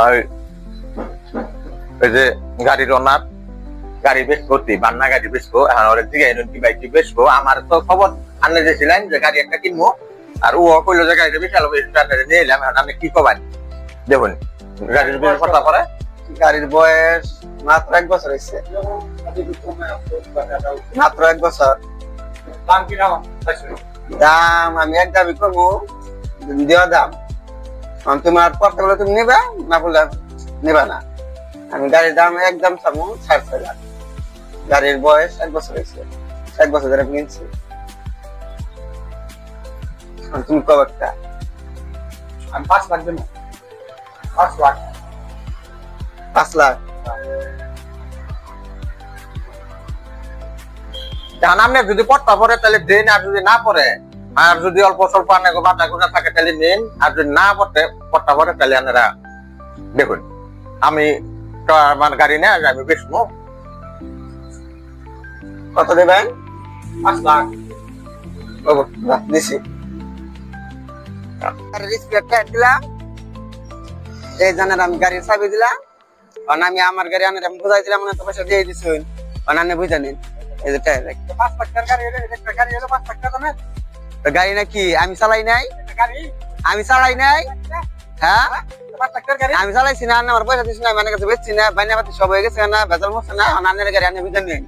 আর এই যে গাড়ির ওনার গাড়ি বেচবো বান্না গাড়ি বেচবো এখন ওর দিকে বাইকটি বেচবো আমার তো খবর আনলে দিয়েছিলেন যে গাড়ি একটা কিনবো আর ও কইলো যে গাড়িটা বিশাল নিয়ে এলাম আপনি কি কবেন দেখুন গাড়ির কথা পরে গাড়ির বয়স মাত্র 1 বছর হয়েছে মাত্র 1 বছর দাম কি দাম আমি এক দাবি করবো দেওয়া দাম তোমার পড়তে বলে তুমি নেবা না বললে নেবা না আমি গাড়ির দাম একদম চামু 6.5 লাখ গাড়ির বয়স 1 বছর হয়েছে 1 বছর ধরে কিনছি তুমি কবে একটা আমি 5 লাখ দেব 5 লাখ 5 লাখ আপনি যদি পড়তে পড়ে তাহলে দেন আর যদি না পড়ে আর যদি অল্প স্বল্প বাটা গোটা থাকে তাহলে নেন আর যদি না পড়তে পড়ে তাহলে আপনারা দেখুন আমি আমার গাড়ি নেই আমি বেচবো কত দেবেন 5 লাখ দিছি দিলাম এই জানার আমি গাড়ির চাবি দিলাম আমি আমার গাড়ি আনার আমি বুঝাই দিলাম তো পয়সা দিয়ে দিচ্ছেন অনান্য বুঝা নিন এই যে টায়ার 5 লাখ টাকার গাড়ি একটা গাড়ি হলো 5 লাখ টাকা দামের গাড়ি নাকি আমি চালাই নাই গাড়ি আমি চালাই নাই হ্যাঁ 5 লাখ টাকার গাড়ি আমি চালাইছি না আমার পয়সা দিছি না মানে কাছে বেচছি না বাইনা পাতি সব হয়ে গেছে না বেজাল মরছে না অনান্যের গাড়ি আনে বুঝা নিন